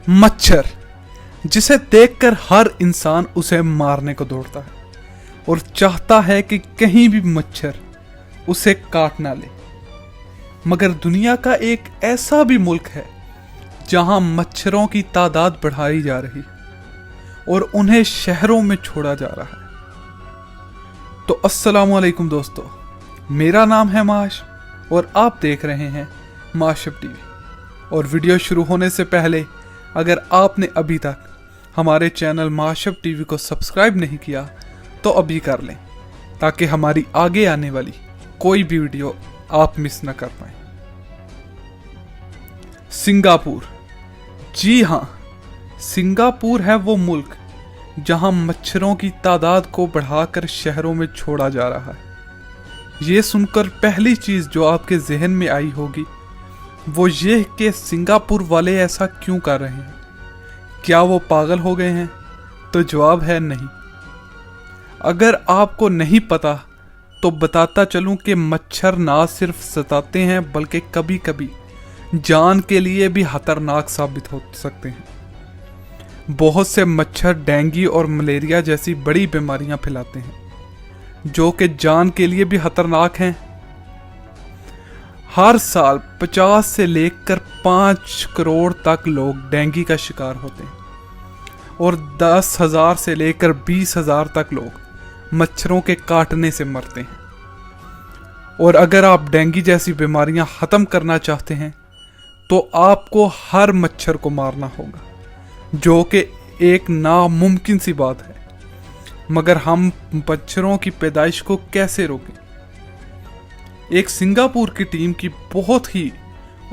मच्छर, जिसे देखकर हर इंसान उसे मारने को दौड़ता है और चाहता है कि कहीं भी मच्छर उसे काट ना ले। मगर दुनिया का एक ऐसा भी मुल्क है जहां मच्छरों की तादाद बढ़ाई जा रही और उन्हें शहरों में छोड़ा जा रहा है। तो अस्सलामु अलैकुम दोस्तों, मेरा नाम है माश और आप देख रहे हैं माशब टीवी। और वीडियो शुरू होने से पहले अगर आपने अभी तक हमारे चैनल माशब टीवी को सब्सक्राइब नहीं किया तो अभी कर लें, ताकि हमारी आगे आने वाली कोई भी वीडियो आप मिस न कर पाएं। सिंगापुर, जी हाँ, सिंगापुर है वो मुल्क जहां मच्छरों की तादाद को बढ़ाकर शहरों में छोड़ा जा रहा है। ये सुनकर पहली चीज जो आपके जहन में आई होगी वो ये कि सिंगापुर वाले ऐसा क्यों कर रहे हैं। क्या वो पागल हो गए हैं? तो जवाब है नहीं। अगर आपको नहीं पता तो बताता चलूं कि मच्छर ना सिर्फ सताते हैं बल्कि कभी कभी जान के लिए भी खतरनाक साबित हो सकते हैं। बहुत से मच्छर डेंगू और मलेरिया जैसी बड़ी बीमारियां फैलाते हैं जो कि जान के लिए भी खतरनाक हैं। हर साल 50 से लेकर 5 करोड़ तक लोग डेंगू का शिकार होते हैं और 10,000 से लेकर 20,000 तक लोग मच्छरों के काटने से मरते हैं। और अगर आप डेंगू जैसी बीमारियां खत्म करना चाहते हैं तो आपको हर मच्छर को मारना होगा, जो कि एक नामुमकिन सी बात है। मगर हम मच्छरों की पैदाइश को कैसे रोकें? एक सिंगापुर की टीम की बहुत ही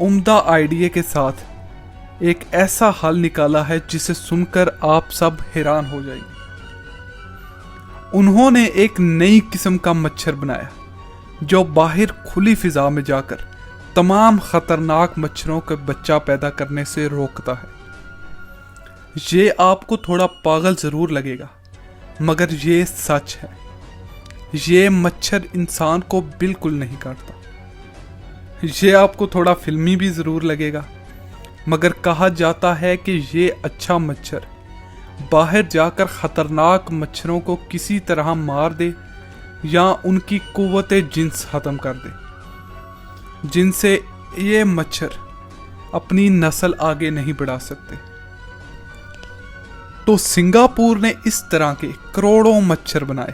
उम्दा आइडिया के साथ एक ऐसा हल निकाला है जिसे सुनकर आप सब हैरान हो जाएंगे। उन्होंने एक नई किस्म का मच्छर बनाया जो बाहर खुली फिजा में जाकर तमाम खतरनाक मच्छरों का बच्चा पैदा करने से रोकता है। ये आपको थोड़ा पागल जरूर लगेगा, मगर ये सच है। ये मच्छर इंसान को बिल्कुल नहीं काटता। ये आपको थोड़ा फिल्मी भी जरूर लगेगा, मगर कहा जाता है कि ये अच्छा मच्छर बाहर जाकर खतरनाक मच्छरों को किसी तरह मार दे या उनकी कुव्वत जिन्स खत्म कर दे, जिनसे ये मच्छर अपनी नस्ल आगे नहीं बढ़ा सकते। तो सिंगापुर ने इस तरह के करोड़ों मच्छर बनाए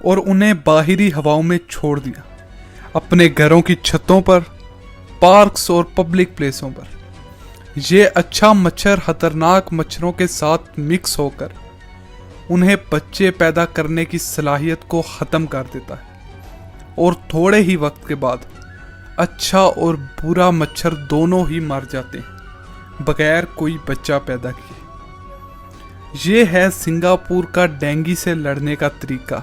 और उन्हें बाहरी हवाओं में छोड़ दिया, अपने घरों की छतों पर, पार्क्स और पब्लिक प्लेसों पर। ये अच्छा मच्छर खतरनाक मच्छरों के साथ मिक्स होकर उन्हें बच्चे पैदा करने की सलाहियत को ख़त्म कर देता है और थोड़े ही वक्त के बाद अच्छा और बुरा मच्छर दोनों ही मर जाते हैं बगैर कोई बच्चा पैदा किए। ये है सिंगापुर का डेंगू से लड़ने का तरीका।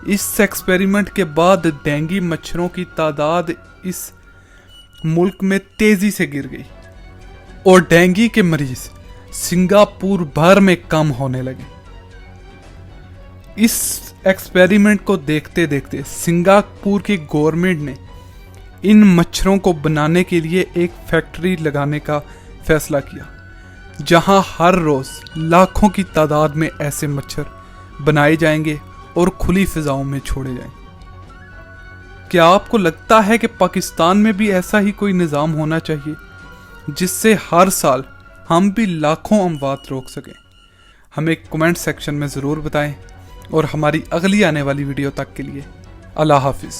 इस एक्सपेरिमेंट के बाद डेंगू मच्छरों की तादाद इस मुल्क में तेजी से गिर गई और डेंगू के मरीज सिंगापुर भर में कम होने लगे। इस एक्सपेरिमेंट को देखते देखते सिंगापुर की गवर्नमेंट ने इन मच्छरों को बनाने के लिए एक फैक्ट्री लगाने का फैसला किया, जहां हर रोज लाखों की तादाद में ऐसे मच्छर बनाए जाएंगे और खुली फिजाओं में छोड़े जाएंगे। क्या आपको लगता है कि पाकिस्तान में भी ऐसा ही कोई निज़ाम होना चाहिए जिससे हर साल हम भी लाखों अमवात रोक सकें? हमें कमेंट सेक्शन में ज़रूर बताएं और हमारी अगली आने वाली वीडियो तक के लिए अल्लाह हाफिज़।